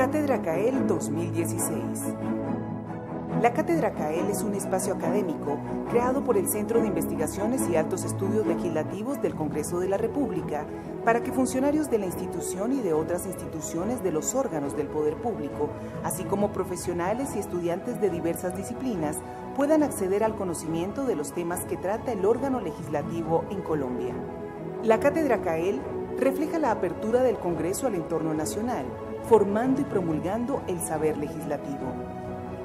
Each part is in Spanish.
Cátedra CAEL 2016. La Cátedra CAEL es un espacio académico creado por el Centro de Investigaciones y Altos Estudios Legislativos del Congreso de la República para que funcionarios de la institución y de otras instituciones de los órganos del poder público, así como profesionales y estudiantes de diversas disciplinas, puedan acceder al conocimiento de los temas que trata el órgano legislativo en Colombia. La Cátedra CAEL refleja la apertura del Congreso al entorno nacional, formando y promulgando el saber legislativo.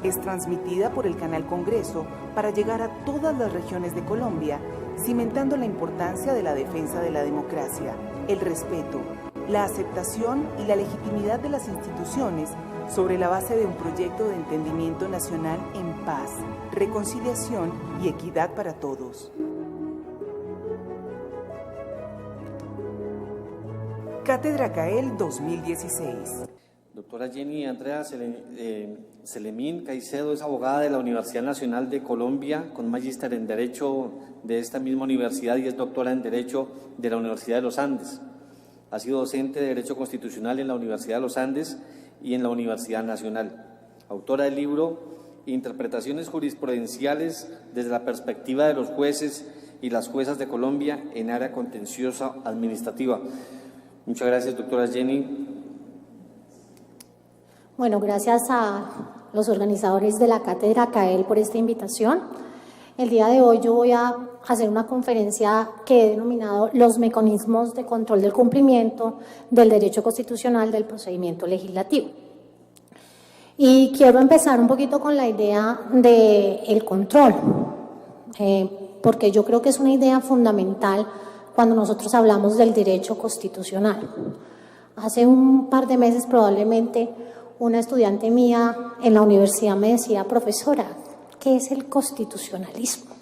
Es transmitida por el canal Congreso para llegar a todas las regiones de Colombia, cimentando la importancia de la defensa de la democracia, el respeto, la aceptación y la legitimidad de las instituciones sobre la base de un proyecto de entendimiento nacional en paz, reconciliación y equidad para todos. Cátedra CAEL 2016. Doctora Jenny Andrea Selemín Caicedo es abogada de la Universidad Nacional de Colombia, con magíster en Derecho de esta misma universidad y es doctora en Derecho de la Universidad de los Andes. Ha sido docente de Derecho Constitucional en la Universidad de los Andes y en la Universidad Nacional. Autora del libro Interpretaciones jurisprudenciales desde la perspectiva de los jueces y las juezas de Colombia en área contenciosa administrativa. Muchas gracias, doctora Jenny. Bueno, gracias a los organizadores de la Cátedra CAEL por esta invitación. El día de hoy yo voy a hacer una conferencia que he denominado Los mecanismos de control del cumplimiento del derecho constitucional del procedimiento legislativo. Y quiero empezar un poquito con la idea del control, porque yo creo que es una idea fundamental cuando nosotros hablamos del derecho constitucional. Hace un par de meses probablemente una estudiante mía en la universidad me decía: profesora, ¿qué es el constitucionalismo?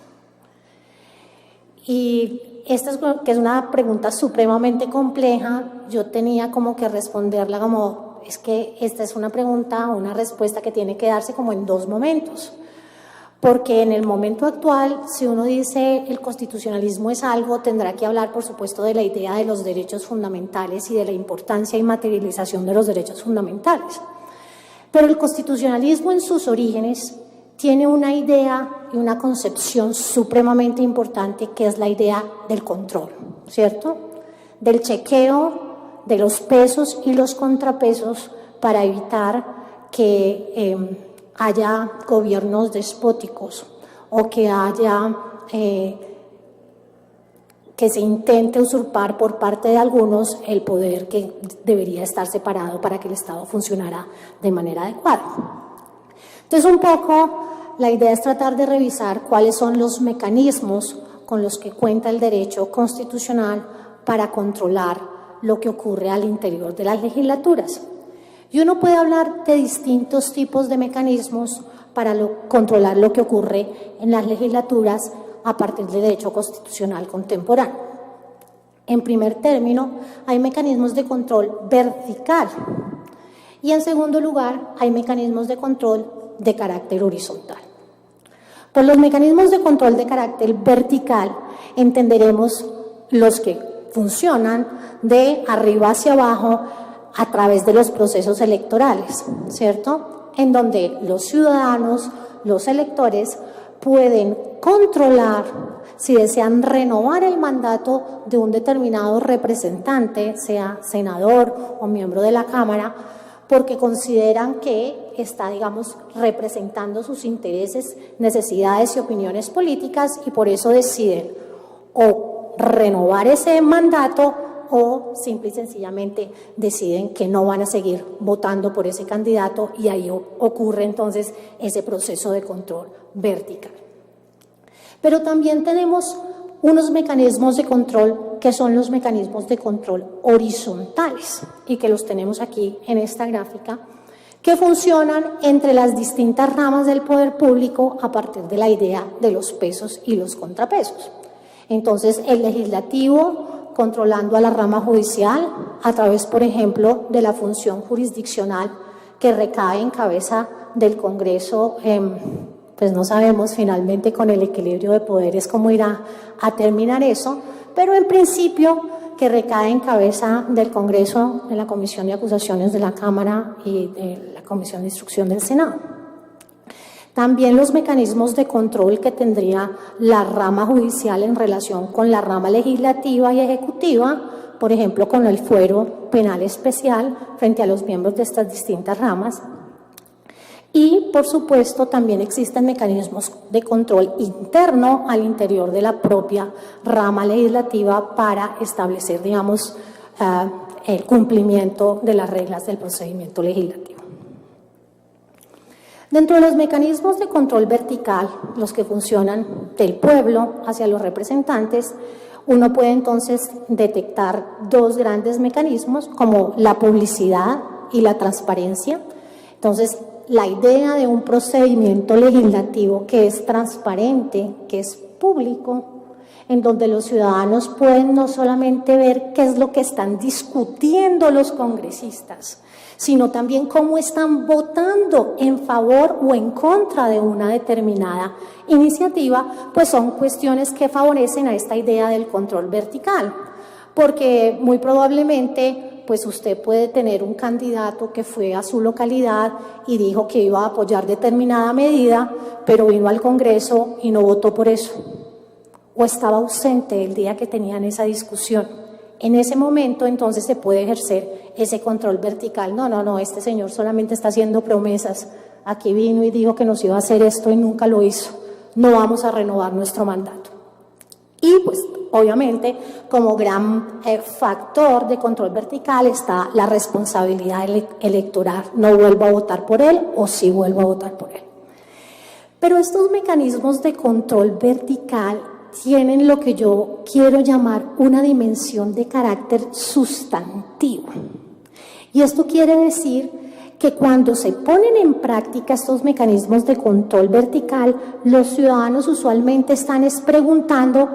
Y esta que es una pregunta supremamente compleja, yo tenía como que responderla como, es que esta es una pregunta, una respuesta que tiene que darse como en dos momentos. Porque en el momento actual, si uno dice el constitucionalismo es algo, tendrá que hablar, por supuesto, de la idea de los derechos fundamentales y de la importancia y materialización de los derechos fundamentales. Pero el constitucionalismo en sus orígenes tiene una idea y una concepción supremamente importante, que es la idea del control, ¿cierto? Del chequeo de los pesos y los contrapesos para evitar que haya gobiernos despóticos o que haya que se intente usurpar por parte de algunos el poder que debería estar separado para que el Estado funcionara de manera adecuada. Entonces, un poco la idea es tratar de revisar cuáles son los mecanismos con los que cuenta el derecho constitucional para controlar lo que ocurre al interior de las legislaturas. Y uno puede hablar de distintos tipos de mecanismos para controlar lo que ocurre en las legislaturas a partir del derecho constitucional contemporáneo. En primer término, hay mecanismos de control vertical y en segundo lugar, hay mecanismos de control de carácter horizontal. Por los mecanismos de control de carácter vertical entenderemos los que funcionan de arriba hacia abajo a través de los procesos electorales, ¿cierto? En donde los ciudadanos, los electores, pueden controlar si desean renovar el mandato de un determinado representante, sea senador o miembro de la Cámara, porque consideran que está, digamos, representando sus intereses, necesidades y opiniones políticas y por eso deciden o renovar ese mandato o simple y sencillamente deciden que no van a seguir votando por ese candidato y ahí ocurre entonces ese proceso de control vertical. Pero también tenemos unos mecanismos de control que son los mecanismos de control horizontales y que los tenemos aquí en esta gráfica, que funcionan entre las distintas ramas del poder público a partir de la idea de los pesos y los contrapesos. Entonces, el legislativo controlando a la rama judicial a través, por ejemplo, de la función jurisdiccional que recae en cabeza del Congreso, pues no sabemos finalmente con el equilibrio de poderes cómo irá a terminar eso, pero en principio que recae en cabeza del Congreso, de la Comisión de Acusaciones de la Cámara y de la Comisión de Instrucción del Senado. También los mecanismos de control que tendría la rama judicial en relación con la rama legislativa y ejecutiva, por ejemplo, con el fuero penal especial frente a los miembros de estas distintas ramas. Y, por supuesto, también existen mecanismos de control interno al interior de la propia rama legislativa para establecer, digamos, el cumplimiento de las reglas del procedimiento legislativo. Dentro de los mecanismos de control vertical, los que funcionan del pueblo hacia los representantes, uno puede entonces detectar dos grandes mecanismos como la publicidad y la transparencia. Entonces, la idea de un procedimiento legislativo que es transparente, que es público, en donde los ciudadanos pueden no solamente ver qué es lo que están discutiendo los congresistas, sino también cómo están votando en favor o en contra de una determinada iniciativa, pues son cuestiones que favorecen a esta idea del control vertical, porque muy probablemente pues usted puede tener un candidato que fue a su localidad y dijo que iba a apoyar determinada medida, pero vino al Congreso y no votó por eso, o estaba ausente el día que tenían esa discusión. En ese momento entonces se puede ejercer ese control vertical. No, este señor solamente está haciendo promesas. Aquí vino y dijo que nos iba a hacer esto y nunca lo hizo. No vamos a renovar nuestro mandato. Y pues obviamente como gran factor de control vertical está la responsabilidad electoral. No vuelvo a votar por él o sí vuelvo a votar por él. Pero estos mecanismos de control vertical tienen lo que yo quiero llamar una dimensión de carácter sustantivo. Y esto quiere decir que cuando se ponen en práctica estos mecanismos de control vertical, los ciudadanos usualmente están preguntando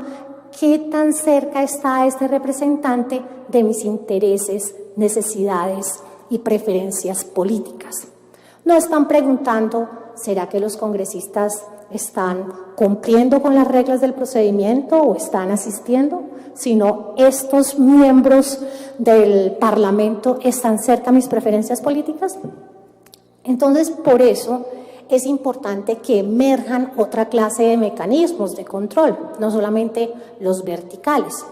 qué tan cerca está este representante de mis intereses, necesidades y preferencias políticas. No están preguntando, ¿será que los congresistas están cumpliendo con las reglas del procedimiento o están asistiendo? Sino, ¿estos miembros del Parlamento están cerca a mis preferencias políticas? Entonces, por eso es importante que emerjan otra clase de mecanismos de control, no solamente los verticales.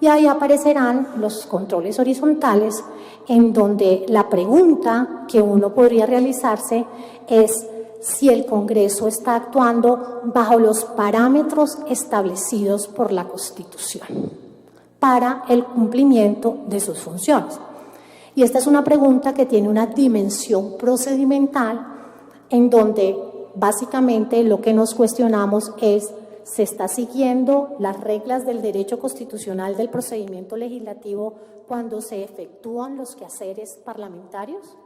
Y ahí aparecerán los controles horizontales, en donde la pregunta que uno podría realizarse es si el Congreso está actuando bajo los parámetros establecidos por la Constitución para el cumplimiento de sus funciones. Y esta es una pregunta que tiene una dimensión procedimental en donde básicamente lo que nos cuestionamos es: ¿se está siguiendo las reglas del derecho constitucional del procedimiento legislativo cuando se efectúan los quehaceres parlamentarios?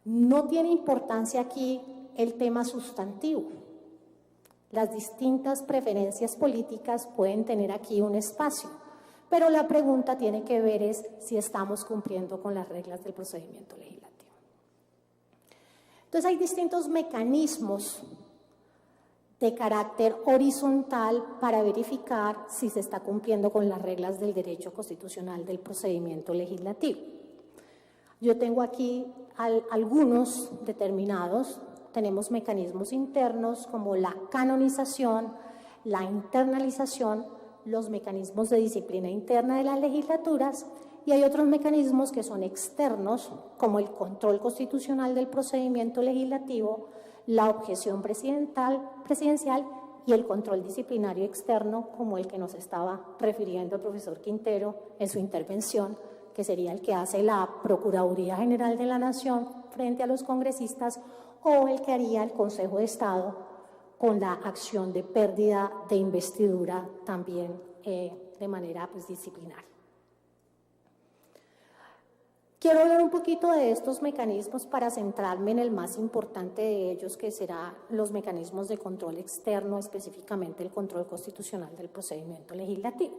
No tiene importancia aquí el tema sustantivo. Las distintas preferencias políticas pueden tener aquí un espacio, pero la pregunta tiene que ver es si estamos cumpliendo con las reglas del procedimiento legislativo. Entonces hay distintos mecanismos de carácter horizontal para verificar si se está cumpliendo con las reglas del derecho constitucional del procedimiento legislativo. Yo tengo aquí algunos determinados. Tenemos mecanismos internos como la canonización, la internalización, los mecanismos de disciplina interna de las legislaturas, y hay otros mecanismos que son externos como el control constitucional del procedimiento legislativo, la objeción presidencial y el control disciplinario externo, como el que nos estaba refiriendo el profesor Quintero en su intervención, que sería el que hace la Procuraduría General de la Nación frente a los congresistas, o el que haría el Consejo de Estado con la acción de pérdida de investidura también de manera disciplinaria. Quiero hablar un poquito de estos mecanismos para centrarme en el más importante de ellos, que será los mecanismos de control externo, específicamente el control constitucional del procedimiento legislativo.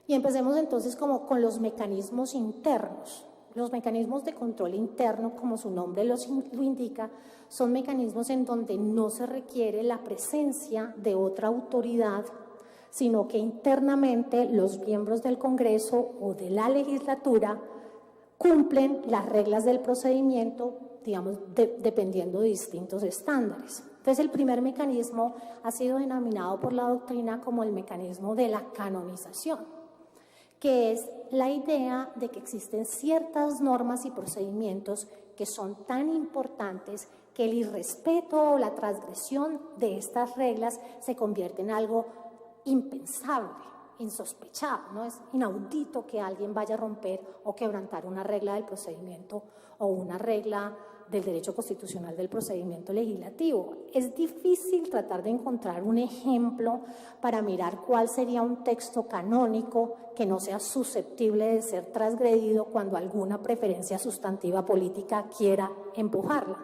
Y empecemos entonces como con los mecanismos internos. Los mecanismos de control interno, como su nombre lo indica, son mecanismos en donde no se requiere la presencia de otra autoridad, sino que internamente los miembros del Congreso o de la legislatura cumplen las reglas del procedimiento, digamos, dependiendo de distintos estándares. Entonces, el primer mecanismo ha sido denominado por la doctrina como el mecanismo de la canonización, que es la idea de que existen ciertas normas y procedimientos que son tan importantes que el irrespeto o la transgresión de estas reglas se convierte en algo impensable, insospechado, ¿no? Es inaudito que alguien vaya a romper o quebrantar una regla del procedimiento o una regla del derecho constitucional del procedimiento legislativo. Es difícil tratar de encontrar un ejemplo para mirar cuál sería un texto canónico que no sea susceptible de ser transgredido cuando alguna preferencia sustantiva política quiera empujarla.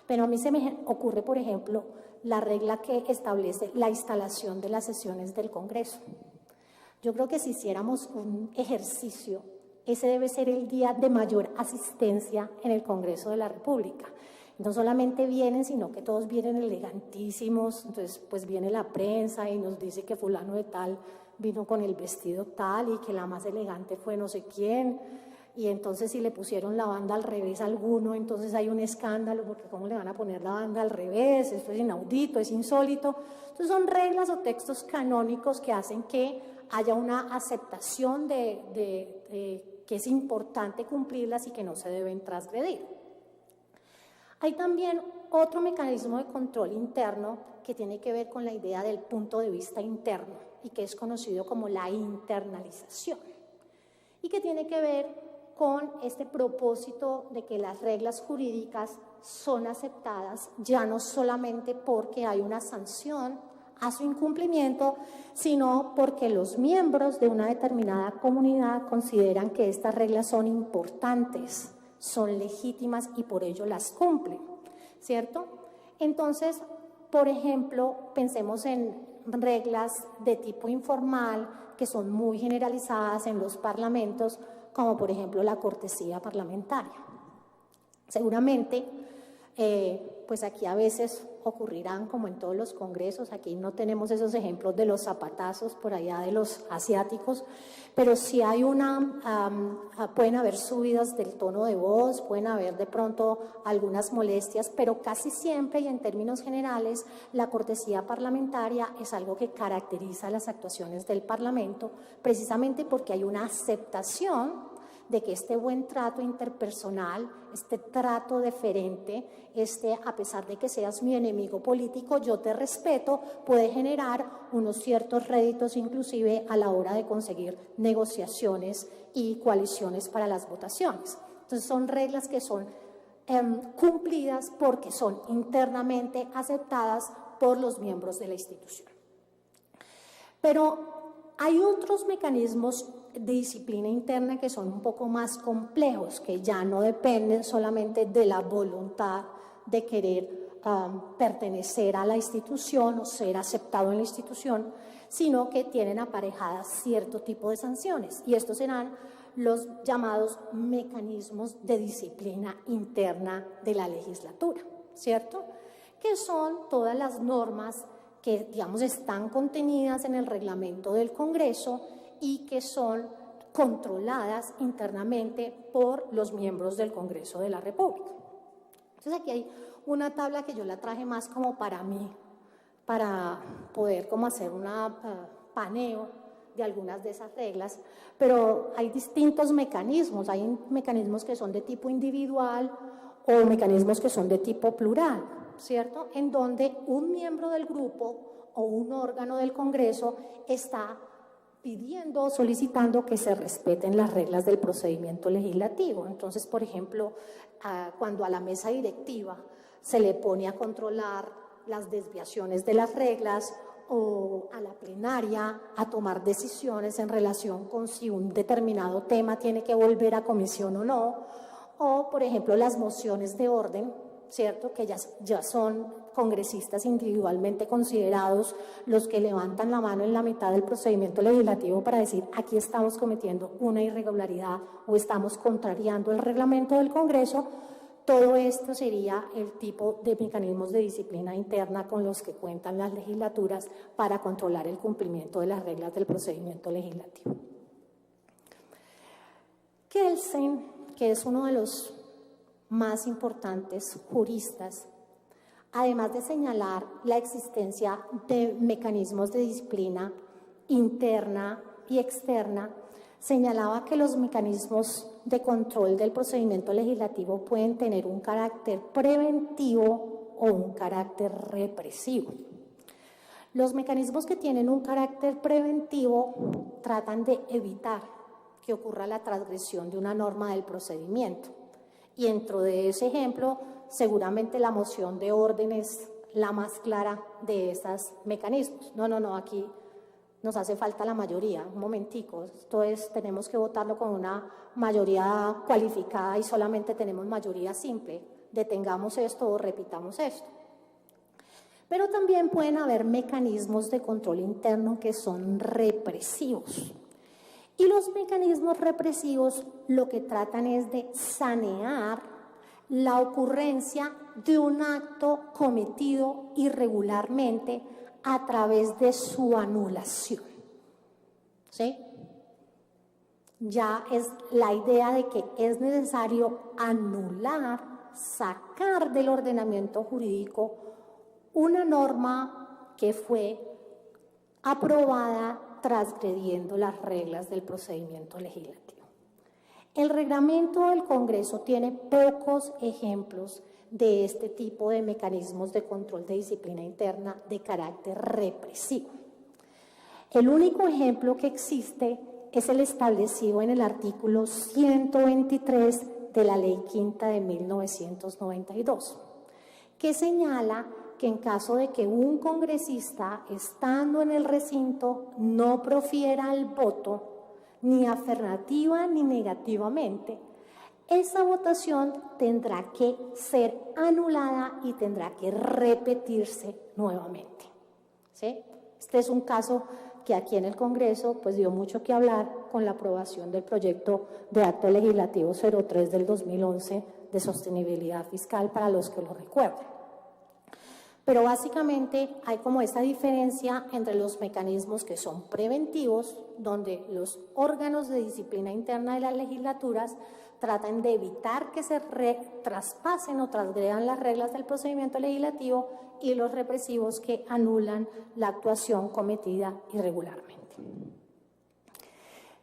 Pero a mí se me ocurre, por ejemplo, la regla que establece la instalación de las sesiones del Congreso. Yo creo que si hiciéramos un ejercicio, ese debe ser el día de mayor asistencia en el Congreso de la República. No solamente vienen, sino que todos vienen elegantísimos, entonces pues viene la prensa y nos dice que fulano de tal vino con el vestido tal y que la más elegante fue no sé quién, y entonces si le pusieron la banda al revés a alguno, entonces hay un escándalo, porque ¿cómo le van a poner la banda al revés? Esto es inaudito, es insólito. Entonces son reglas o textos canónicos que hacen que haya una aceptación de que es importante cumplirlas y que no se deben transgredir. Hay también otro mecanismo de control interno que tiene que ver con la idea del punto de vista interno y que es conocido como la internalización y que tiene que ver con este propósito de que las reglas jurídicas son aceptadas ya no solamente porque hay una sanción a su incumplimiento, sino porque los miembros de una determinada comunidad consideran que estas reglas son importantes, son legítimas y por ello las cumplen, ¿cierto? Entonces, por ejemplo, pensemos en reglas de tipo informal que son muy generalizadas en los parlamentos, como por ejemplo la cortesía parlamentaria. Seguramente, pues aquí a veces ocurrirán como en todos los congresos, aquí no tenemos esos ejemplos de los zapatazos por allá de los asiáticos, pero sí hay pueden haber subidas del tono de voz, pueden haber de pronto algunas molestias, pero casi siempre y en términos generales la cortesía parlamentaria es algo que caracteriza las actuaciones del Parlamento, precisamente porque hay una aceptación de que este buen trato interpersonal, este trato deferente, a pesar de que seas mi enemigo político, yo te respeto, puede generar unos ciertos réditos inclusive a la hora de conseguir negociaciones y coaliciones para las votaciones. Entonces son reglas que son cumplidas porque son internamente aceptadas por los miembros de la institución. Pero hay otros mecanismos de disciplina interna que son un poco más complejos, que ya no dependen solamente de la voluntad de querer pertenecer a la institución o ser aceptado en la institución, sino que tienen aparejadas cierto tipo de sanciones. Y estos serán los llamados mecanismos de disciplina interna de la legislatura, ¿cierto? Que son todas las normas que, digamos, están contenidas en el reglamento del Congreso y que son controladas internamente por los miembros del Congreso de la República. Entonces aquí hay una tabla que yo la traje más como para mí, para poder como hacer un paneo de algunas de esas reglas, pero hay distintos mecanismos, hay mecanismos que son de tipo individual o mecanismos que son de tipo plural, ¿cierto? En donde un miembro del grupo o un órgano del Congreso está pidiendo o solicitando que se respeten las reglas del procedimiento legislativo. Entonces, por ejemplo, cuando a la mesa directiva se le pone a controlar las desviaciones de las reglas o a la plenaria a tomar decisiones en relación con si un determinado tema tiene que volver a comisión o no, o, por ejemplo, las mociones de orden, ¿cierto? Que ya son congresistas individualmente considerados los que levantan la mano en la mitad del procedimiento legislativo para decir aquí estamos cometiendo una irregularidad o estamos contrariando el reglamento del Congreso. todo esto sería el tipo de mecanismos de disciplina interna con los que cuentan las legislaturas para controlar el cumplimiento de las reglas del procedimiento legislativo. Kelsen, que es uno de los más importantes juristas, además de señalar la existencia de mecanismos de disciplina interna y externa, señalaba que los mecanismos de control del procedimiento legislativo pueden tener un carácter preventivo o un carácter represivo. Los mecanismos que tienen un carácter preventivo tratan de evitar que ocurra la transgresión de una norma del procedimiento. Y dentro de ese ejemplo, seguramente la moción de orden es la más clara de esos mecanismos. No, aquí nos hace falta la mayoría, un momentico, esto es, tenemos que votarlo con una mayoría cualificada y solamente tenemos mayoría simple, detengamos esto o repitamos esto. Pero también pueden haber mecanismos de control interno que son represivos. Y los mecanismos represivos lo que tratan es de sanear la ocurrencia de un acto cometido irregularmente a través de su anulación. ¿Sí? Ya es la idea de que es necesario anular, sacar del ordenamiento jurídico una norma que fue aprobada transgrediendo las reglas del procedimiento legislativo. El reglamento del Congreso tiene pocos ejemplos de este tipo de mecanismos de control de disciplina interna de carácter represivo. El único ejemplo que existe es el establecido en el artículo 123 de la Ley Quinta de 1992, que señala que en caso de que un congresista, estando en el recinto, no profiera el voto, ni afirmativa ni negativamente, esa votación tendrá que ser anulada y tendrá que repetirse nuevamente. ¿Sí? Este es un caso que aquí en el Congreso pues dio mucho que hablar con la aprobación del proyecto de acto legislativo 03 del 2011 de sostenibilidad fiscal, para los que lo recuerden. Pero básicamente hay como esa diferencia entre los mecanismos que son preventivos, donde los órganos de disciplina interna de las legislaturas tratan de evitar que se traspasen o transgredan las reglas del procedimiento legislativo, y los represivos que anulan la actuación cometida irregularmente.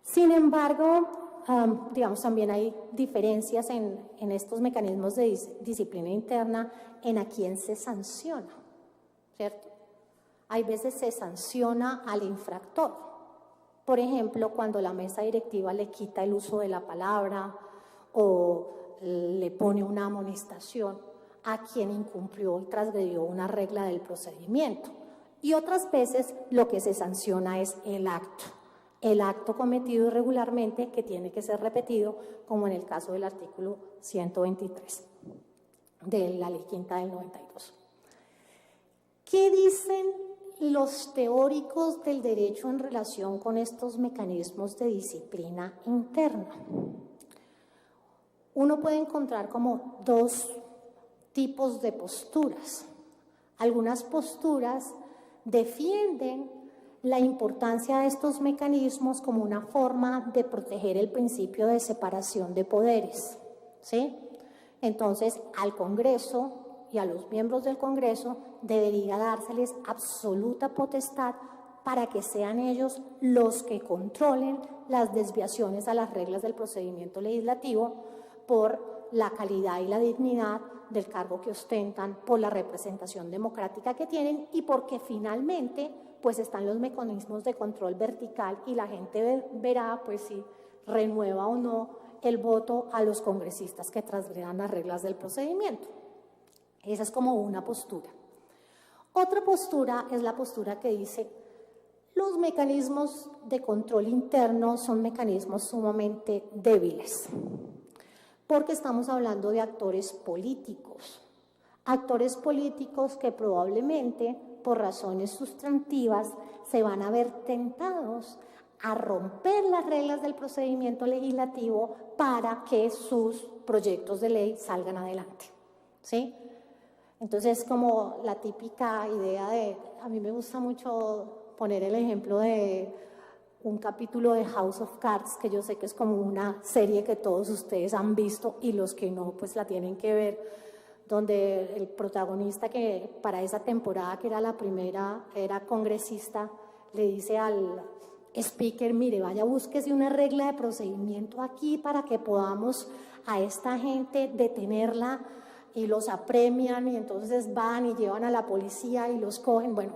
Sin embargo, digamos, también hay diferencias en estos mecanismos de disciplina interna en a quién se sanciona, ¿cierto? Hay veces se sanciona al infractor. Por ejemplo, cuando la mesa directiva le quita el uso de la palabra o le pone una amonestación a quien incumplió y transgredió una regla del procedimiento. Y otras veces lo que se sanciona es el acto cometido irregularmente, que tiene que ser repetido, como en el caso del artículo 123 de la Ley Quinta del 92. ¿Qué dicen los teóricos del derecho en relación con estos mecanismos de disciplina interna? Uno puede encontrar como dos tipos de posturas. Algunas posturas defienden la importancia de estos mecanismos como una forma de proteger el principio de separación de poderes, ¿sí? Entonces, al Congreso y a los miembros del Congreso debería dárseles absoluta potestad para que sean ellos los que controlen las desviaciones a las reglas del procedimiento legislativo por la calidad y la dignidad del cargo que ostentan, por la representación democrática que tienen y porque finalmente pues están los mecanismos de control vertical y la gente verá pues si renueva o no el voto a los congresistas que transgredan las reglas del procedimiento. Esa es como una postura. Otra postura es la postura que dice: los mecanismos de control interno son mecanismos sumamente débiles, porque estamos hablando de actores políticos que probablemente por razones sustantivas se van a ver tentados a romper las reglas del procedimiento legislativo para que sus proyectos de ley salgan adelante, ¿sí? Entonces, como la típica idea de, a mí me gusta mucho poner el ejemplo de un capítulo de House of Cards, que yo sé que es como una serie que todos ustedes han visto y los que no, pues la tienen que ver, donde el protagonista, que para esa temporada, que era la primera, era congresista, le dice al speaker, mire, vaya, búsquese una regla de procedimiento aquí para que podamos a esta gente detenerla, y los apremian y entonces van y llevan a la policía y los cogen. Bueno,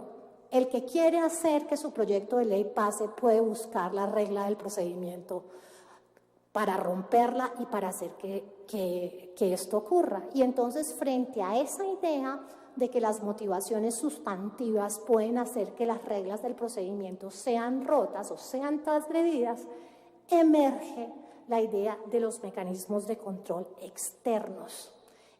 el que quiere hacer que su proyecto de ley pase puede buscar la regla del procedimiento para romperla y para hacer que esto ocurra. Y entonces, frente a esa idea de que las motivaciones sustantivas pueden hacer que las reglas del procedimiento sean rotas o sean transgredidas, emerge la idea de los mecanismos de control externos,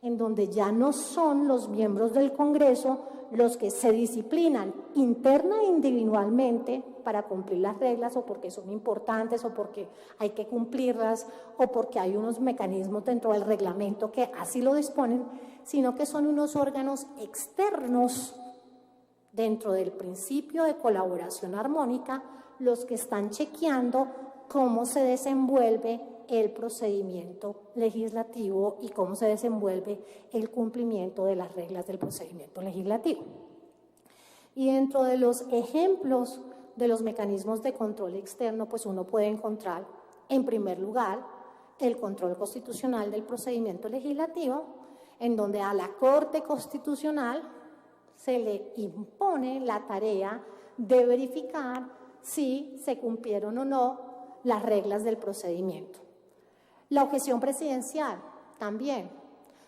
en donde ya no son los miembros del Congreso los que se disciplinan interna e individualmente para cumplir las reglas, o porque son importantes, o porque hay que cumplirlas, o porque hay unos mecanismos dentro del reglamento que así lo disponen, sino que son unos órganos externos dentro del principio de colaboración armónica los que están chequeando cómo se desenvuelve el procedimiento legislativo y cómo se desenvuelve el cumplimiento de las reglas del procedimiento legislativo. Y dentro de los ejemplos de los mecanismos de control externo, pues uno puede encontrar, en primer lugar, el control constitucional del procedimiento legislativo, en donde a la Corte Constitucional se le impone la tarea de verificar si se cumplieron o no las reglas del procedimiento. La objeción presidencial también,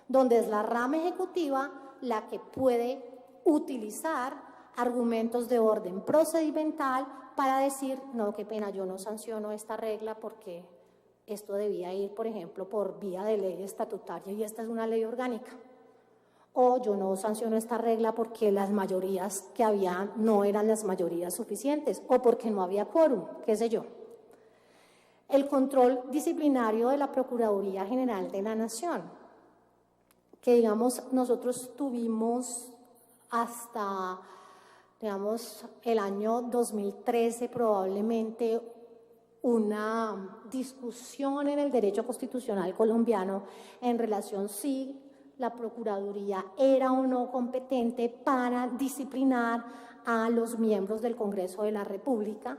donde es la rama ejecutiva la que puede utilizar argumentos de orden procedimental para decir, no, qué pena, yo no sanciono esta regla porque esto debía ir, por ejemplo, por vía de ley estatutaria y esta es una ley orgánica. O yo no sanciono esta regla porque las mayorías que había no eran las mayorías suficientes o porque no había quórum, qué sé yo. El control disciplinario de la Procuraduría General de la Nación, que digamos nosotros tuvimos hasta, digamos, el año 2013 probablemente una discusión en el derecho constitucional colombiano en relación si la Procuraduría era o no competente para disciplinar a los miembros del Congreso de la República.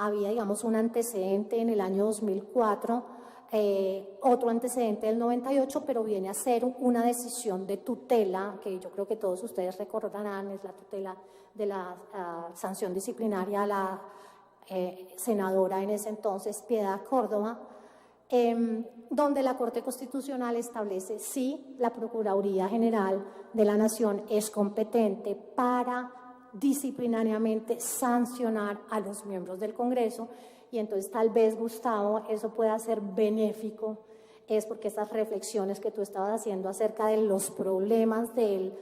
Había, digamos, un antecedente en el año 2004, otro antecedente del 98, pero viene a ser una decisión de tutela, que yo creo que todos ustedes recordarán, es la tutela de la sanción disciplinaria a la senadora en ese entonces, Piedad Córdoba, donde la Corte Constitucional establece si la Procuraduría General de la Nación es competente para disciplinariamente sancionar a los miembros del Congreso. Y entonces tal vez, Gustavo, eso pueda ser benéfico, es porque estas reflexiones que tú estabas haciendo acerca de los problemas del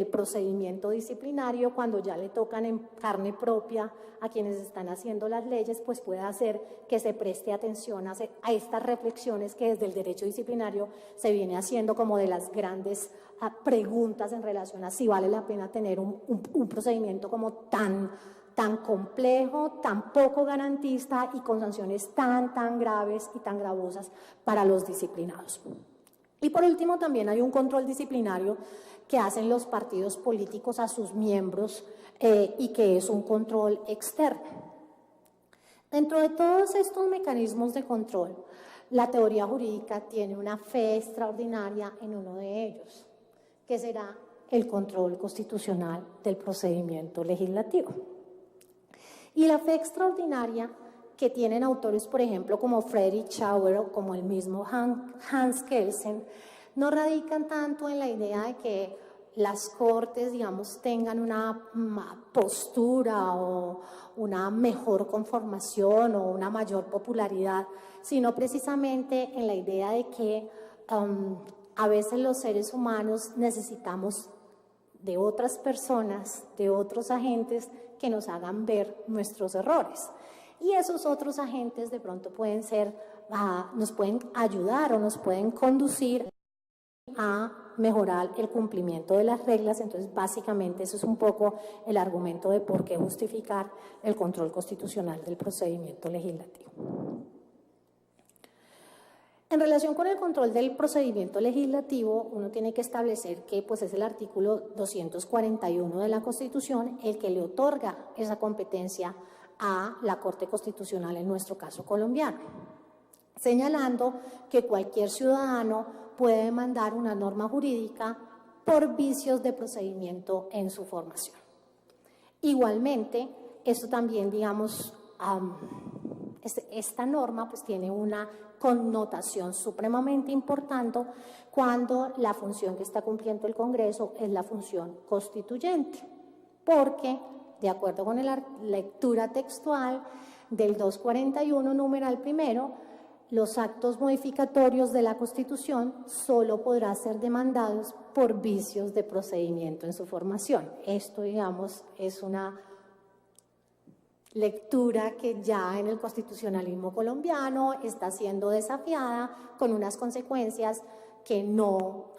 procedimiento disciplinario, cuando ya le tocan en carne propia a quienes están haciendo las leyes, pues puede hacer que se preste atención a estas reflexiones que desde el derecho disciplinario se viene haciendo como de las grandes preguntas en relación a si vale la pena tener un procedimiento como tan complejo, tan poco garantista y con sanciones tan graves y tan gravosas para los disciplinados. Y por último, también hay un control disciplinario que hacen los partidos políticos a sus miembros y que es un control externo. Dentro de todos estos mecanismos de control, la teoría jurídica tiene una fe extraordinaria en uno de ellos, que será el control constitucional del procedimiento legislativo. Y la fe extraordinaria que tienen autores, por ejemplo, como Friedrich Schauer o como el mismo Hans Kelsen, no radican tanto en la idea de que las cortes, digamos, tengan una postura o una mejor conformación o una mayor popularidad, sino precisamente en la idea de que a veces los seres humanos necesitamos de otras personas, de otros agentes que nos hagan ver nuestros errores. Y esos otros agentes de pronto pueden ser, nos pueden ayudar o nos pueden conducir a mejorar el cumplimiento de las reglas. Entonces, básicamente, eso es un poco el argumento de por qué justificar el control constitucional del procedimiento legislativo. En relación con el control del procedimiento legislativo, uno tiene que establecer que pues, es el artículo 241 de la Constitución el que le otorga esa competencia a la Corte Constitucional en nuestro caso colombiano, señalando que cualquier ciudadano puede demandar una norma jurídica por vicios de procedimiento en su formación. Igualmente, esto también, digamos, esta norma pues tiene una connotación supremamente importante cuando la función que está cumpliendo el Congreso es la función constituyente, porque de acuerdo con la lectura textual del 241 numeral primero, los actos modificatorios de la Constitución solo podrán ser demandados por vicios de procedimiento en su formación. Esto, digamos, es una lectura que ya en el constitucionalismo colombiano está siendo desafiada con unas consecuencias que no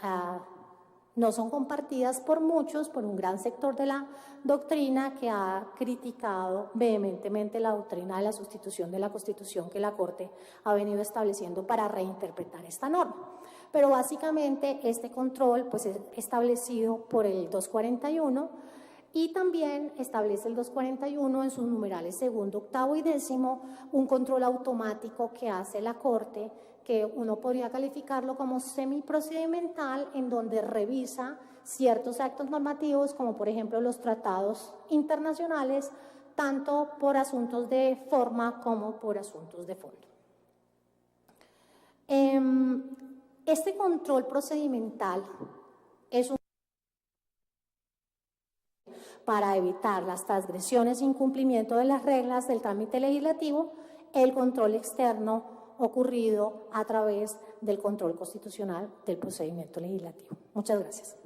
son compartidas por muchos, por un gran sector de la doctrina que ha criticado vehementemente la doctrina de la sustitución de la Constitución que la Corte ha venido estableciendo para reinterpretar esta norma. Pero básicamente este control pues, es establecido por el 241 y también establece el 241 en sus numerales segundo, octavo y décimo un control automático que hace la Corte, que uno podría calificarlo como semiprocedimental, en donde revisa ciertos actos normativos, como por ejemplo los tratados internacionales, tanto por asuntos de forma como por asuntos de fondo. Este control procedimental es para evitar las transgresiones e incumplimiento de las reglas del trámite legislativo, el control externo ocurrido a través del control constitucional del procedimiento legislativo. Muchas gracias.